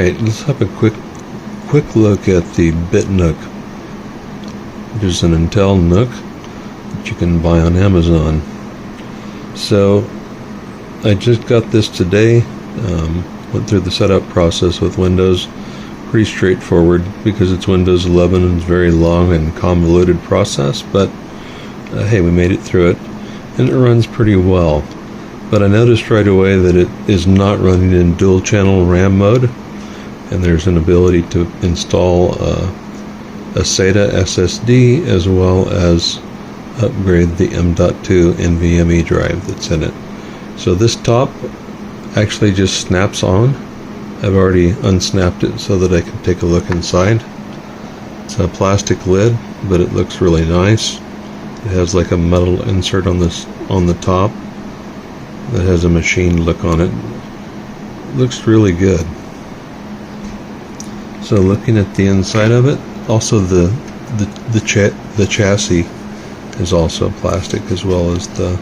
Alright, let's have a quick look at the BitNUC, which is an Intel NUC that you can buy on Amazon. So I just got this today, went through the setup process with Windows. Pretty straightforward because it's Windows 11 and it's a very long and convoluted process, but hey, we made it through it and it runs pretty well. But I noticed right away that it is not running in dual channel RAM mode, and there's an ability to install a SATA SSD as well as upgrade the M.2 NVMe drive that's in it. So this top actually just snaps on. I've already unsnapped it so that I can take a look inside. It's a plastic lid, but it looks really nice. It has like a metal insert on the top that has a machine look on it. Looks really good. So looking at the inside of it, also the chassis is also plastic as well as the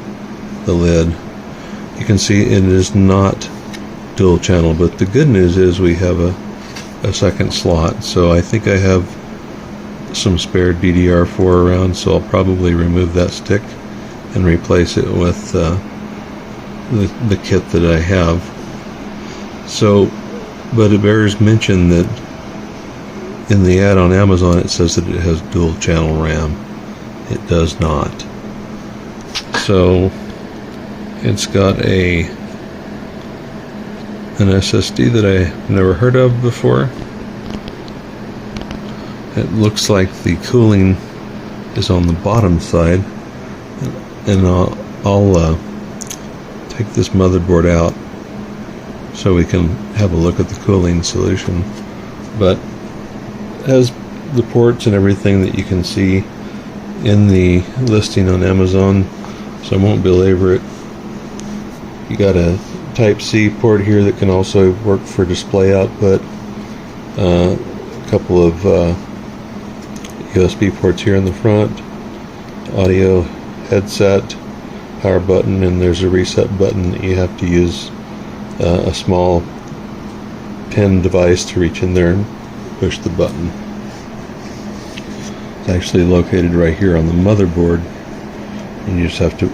lid. You can see it is not dual channel, but the good news is we have a second slot. So I think I have some spare DDR4 around, so I'll probably remove that stick and replace it with the kit that I have. So, but it bears mention that in the ad on Amazon it says that it has dual channel RAM. It does not. So it's got an SSD that I never heard of before. It looks like the cooling is on the bottom side, and I'll take this motherboard out so we can have a look at the cooling solution. But it has the ports and everything that you can see in the listing on Amazon, so I won't belabor it. You got a Type-C port here that can also work for display output. A couple of USB ports here in the front, audio headset, power button, and there's a reset button that you have to use a small pen device to reach in there and push the button. It's actually located right here on the motherboard, and you just have to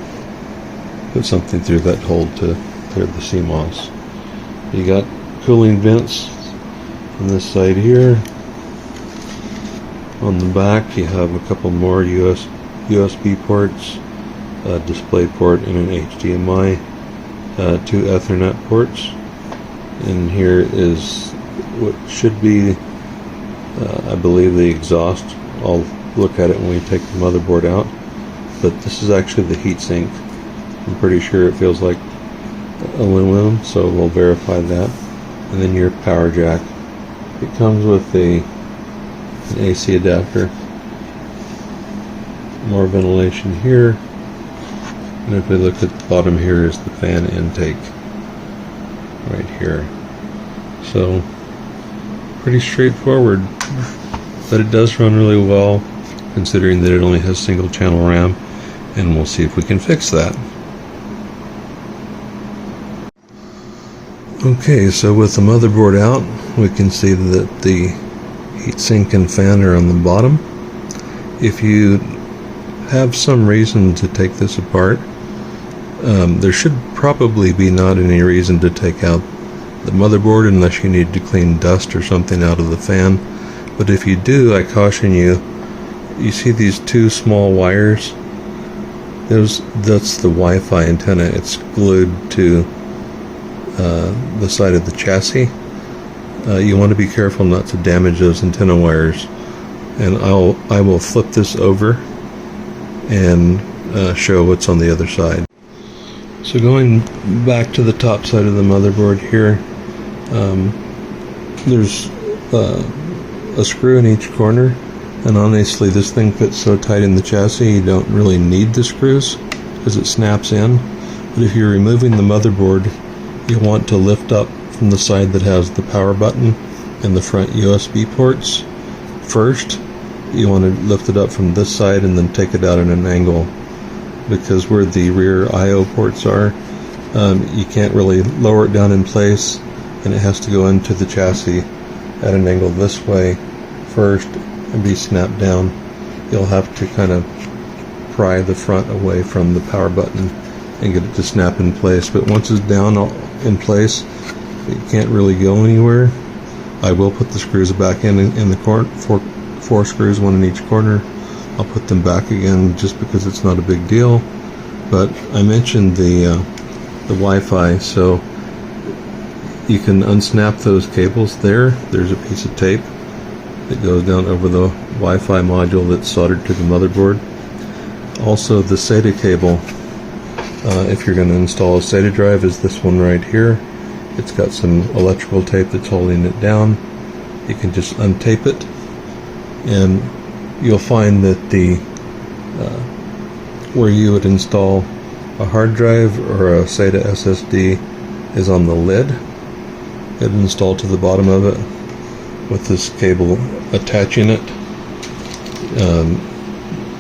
put something through that hole to clear the CMOS. You got cooling vents on this side here. On the back you have a couple more USB ports, a display port and an HDMI, 2 Ethernet ports, and here is what should be I believe the exhaust. I'll look at it when we take the motherboard out, but this is actually the heatsink. I'm pretty sure it feels like aluminum, so we'll verify that. And then your power jack. It comes with an AC adapter. More ventilation here, and if we look at the bottom here is the fan intake right here. So pretty straightforward, but it does run really well considering that it only has single channel RAM, and we'll see if we can fix that. Okay, so with the motherboard out, we can see that the heatsink and fan are on the bottom. If you have some reason to take this apart, there should probably be not any reason to take out the motherboard unless you need to clean dust or something out of the fan. But if you do, I caution you, you see these two small wires? That's the Wi-Fi antenna. It's glued to the side of the chassis. You want to be careful not to damage those antenna wires, and I will flip this over and show what's on the other side. So going back to the top side of the motherboard here, there's a screw in each corner, and honestly this thing fits so tight in the chassis you don't really need the screws because it snaps in. But if you're removing the motherboard, you want to lift up from the side that has the power button and the front USB ports first. You want to lift it up from this side and then take it out at an angle, because where the rear I/O ports are, you can't really lower it down in place, and it has to go into the chassis at an angle this way first and be snapped down. You'll have to kind of pry the front away from the power button and get it to snap in place. But once it's down in place, it can't really go anywhere. I will put the screws back in the corner, four screws, one in each corner. I'll put them back again just because it's not a big deal. But I mentioned the Wi-Fi, so you can unsnap those cables there. There's a piece of tape that goes down over the Wi-Fi module that's soldered to the motherboard. Also, the SATA cable, if you're going to install a SATA drive, is this one right here. It's got some electrical tape that's holding it down. You can just untape it, and you'll find that the where you would install a hard drive or a SATA SSD is on the lid. It installed to the bottom of it with this cable attaching it.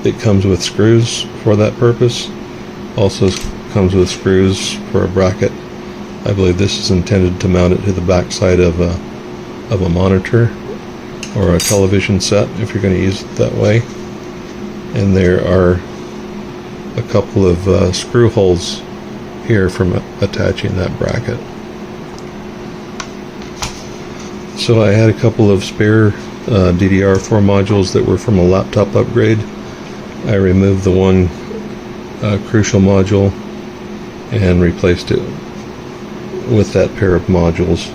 It comes with screws for that purpose. Also comes with screws for a bracket. I believe this is intended to mount it to the back side of a monitor or a television set if you're going to use it that way. And there are a couple of screw holes here from attaching that bracket. So I had a couple of spare DDR4 modules that were from a laptop upgrade. I removed the one crucial module and replaced it with that pair of modules,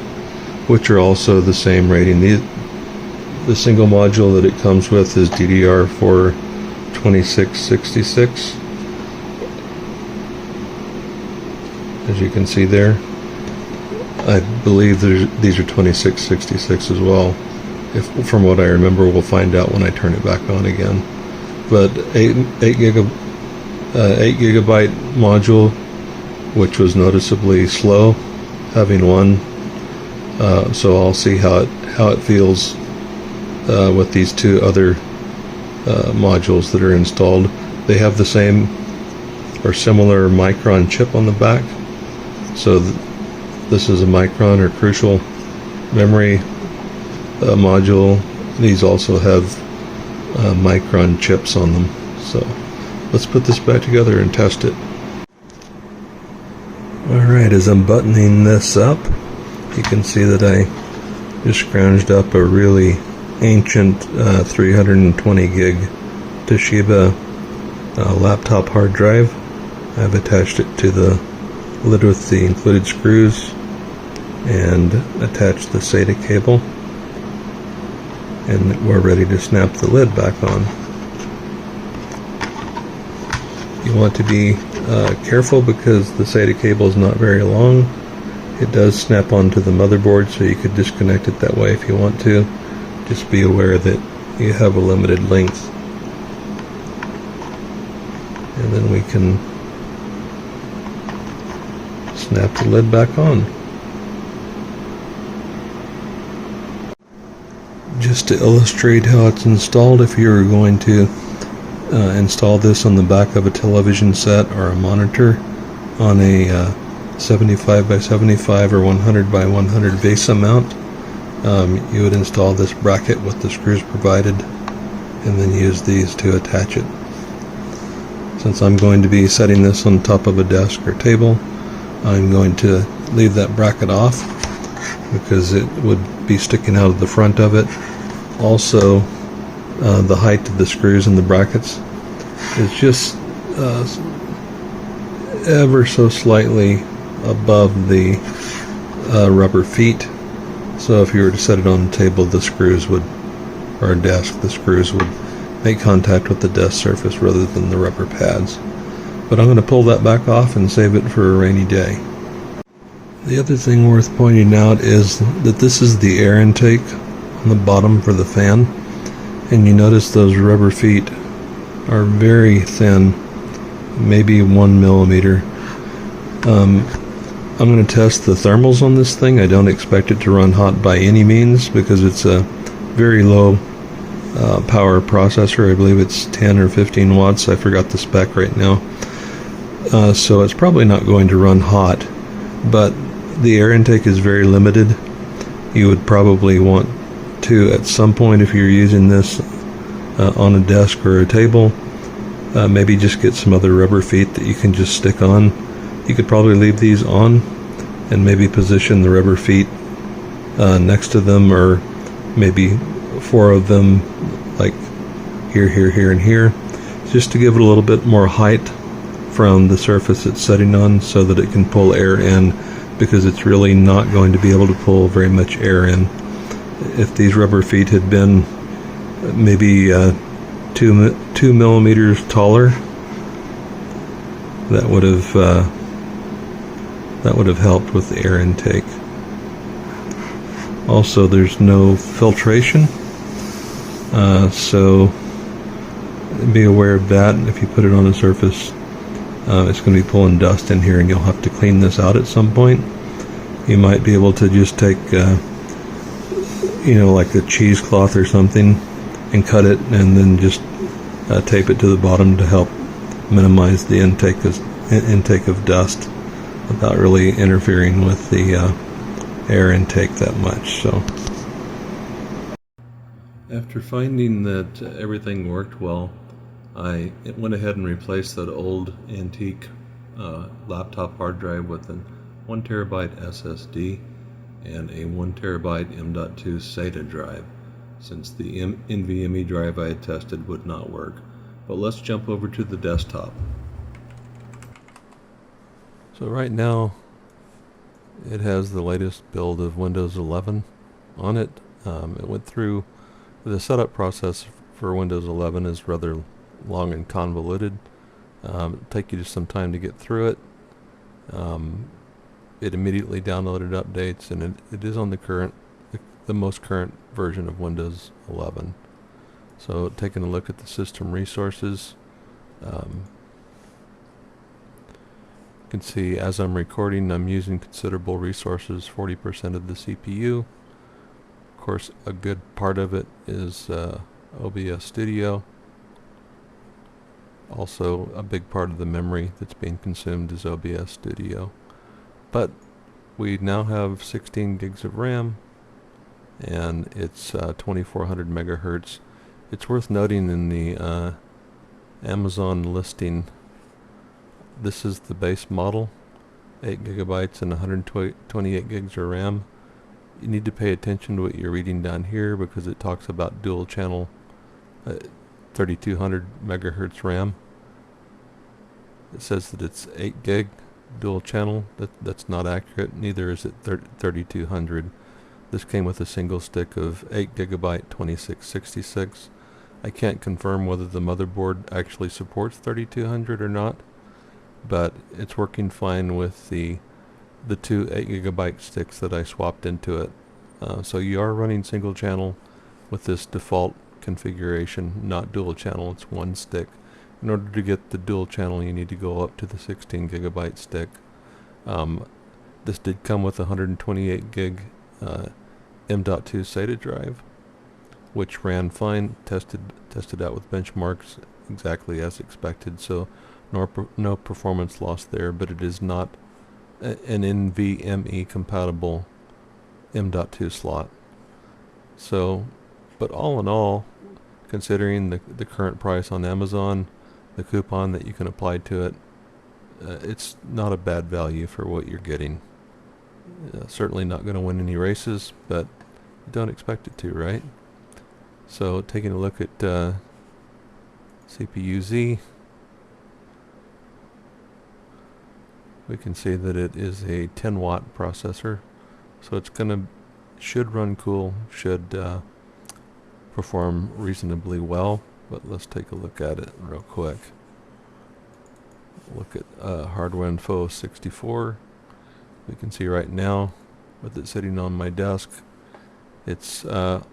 which are also the same rating. The single module that it comes with is DDR4 2666, as you can see there. I believe these are 2666 as well. From what I remember, we'll find out when I turn it back on again. But 8 gigabyte module, which was noticeably slow, having one. So I'll see how it feels with these two other modules that are installed. They have the same or similar Micron chip on the back. So this is a Micron or Crucial memory module. These also have Micron chips on them. So let's put this back together and test it. Alright, as I'm buttoning this up, you can see that I just scrounged up a really ancient 320 gig Toshiba laptop hard drive. I've attached it to the lid with the included screws and attached the SATA cable, and we're ready to snap the lid back on. You want to be careful because the SATA cable is not very long. It does snap onto the motherboard, so you could disconnect it that way if you want to. Just be aware that you have a limited length. And then we can snap the lid back on. Just to illustrate how it's installed, if you're going to install this on the back of a television set or a monitor on a 75 by 75 or 100 by 100 VESA mount, you would install this bracket with the screws provided and then use these to attach it. Since I'm going to be setting this on top of a desk or table, I'm going to leave that bracket off because it would be sticking out of the front of it. Also, the height of the screws and the brackets is just ever so slightly above the rubber feet. So if you were to set it on a table, the screws would, or a desk, the screws would make contact with the desk surface rather than the rubber pads. But I'm going to pull that back off and save it for a rainy day. The other thing worth pointing out is that this is the air intake on the bottom for the fan, and you notice those rubber feet are very thin, maybe 1 millimeter. I'm going to test the thermals on this thing. I don't expect it to run hot by any means because it's a very low power processor. I believe it's 10 or 15 watts. I forgot the spec right now. So it's probably not going to run hot, but the air intake is very limited. You would probably want to, at some point, if you're using this on a desk or a table, maybe just get some other rubber feet that you can just stick on. You could probably leave these on and maybe position the rubber feet next to them, or maybe 4 of them, like here, here, here, and here, just to give it a little bit more height from the surface it's setting on, so that it can pull air in, because it's really not going to be able to pull very much air in. If these rubber feet had been maybe 2 millimeters taller, that would have helped with the air intake. Also, there's no filtration, so be aware of that. If you put it on a surface, it's going to be pulling dust in here, and you'll have to clean this out at some point. You might be able to just take, like a cheesecloth or something, and cut it, and then just tape it to the bottom to help minimize the intake of dust without really interfering with the air intake that much. So, after finding that everything worked well, I went ahead and replaced that old antique laptop hard drive with a 1 terabyte SSD and a 1 terabyte M.2 SATA drive, since the NVMe drive I had tested would not work. But let's jump over to the desktop. So right now it has the latest build of Windows 11 on it. It went through the setup process for Windows 11 is rather long and convoluted. It'll take you just some time to get through it. It immediately downloaded updates, and it is on the most current version of Windows 11. So taking a look at the system resources, you can see as I'm recording, I'm using considerable resources, 40% of the CPU. Of course, a good part of it is OBS Studio. Also, a big part of the memory that's being consumed is OBS Studio. But we now have 16 gigs of RAM, and it's 2400 megahertz. It's worth noting in the Amazon listing, this is the base model, 8 gigabytes and 128 gigs of RAM. You need to pay attention to what you're reading down here, because it talks about dual channel 3200 megahertz RAM. It says that it's 8 gig dual channel. That's not accurate. Neither is it 3200. This came with a single stick of 8 gigabyte 2666. I can't confirm whether the motherboard actually supports 3200 or not, but it's working fine with the 2 8 gigabyte sticks that I swapped into it. So you are running single channel with this default configuration, not dual channel. It's 1 stick. In order to get the dual channel, you need to go up to the 16 gigabyte stick. This did come with a 128 gig M.2 SATA drive, which ran fine, tested out with benchmarks exactly as expected, so no performance loss there, but it is not an NVMe compatible M.2 slot. So, but all in all, considering the current price on Amazon, the coupon that you can apply to it, it's not a bad value for what you're getting. Certainly not going to win any races, but you don't expect it to, right? So taking a look at CPU-Z, we can see that it is a 10 watt processor, so it's should run cool, should perform reasonably well. But let's take a look at it real quick. Look at Hardware Info 64. We can see right now, with it sitting on my desk, it's a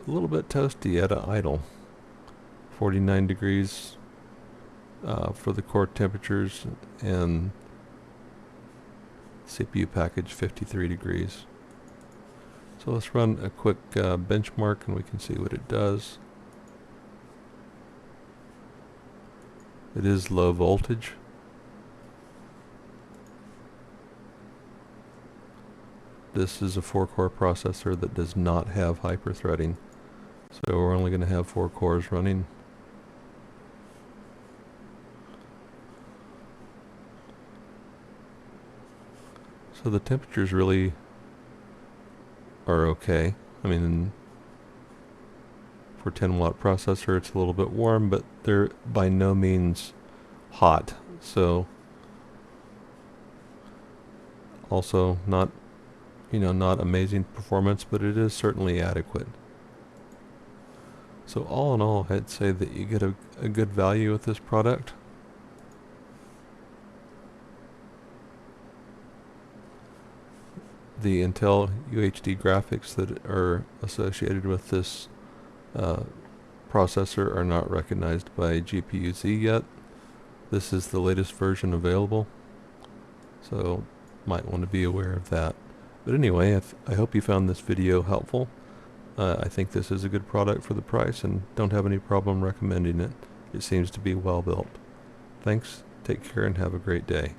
little bit toasty at idle. 49 degrees for the core temperatures, and CPU package 53 degrees. So let's run a quick benchmark, and we can see what it does. It is low voltage. this is a 4-core processor that does not have hyperthreading. So we're only going to have 4 cores running. So the temperatures really are okay. I mean, for 10-watt processor, it's a little bit warm, but they're by no means hot. So also not, not amazing performance, but it is certainly adequate. So all in all, I'd say that you get a good value with this product. The Intel UHD graphics that are associated with this processor are not recognized by GPU-Z yet. This is the latest version available, so might want to be aware of that. But anyway, I hope you found this video helpful. I think this is a good product for the price and don't have any problem recommending it. It seems to be well built. Thanks, take care, and have a great day.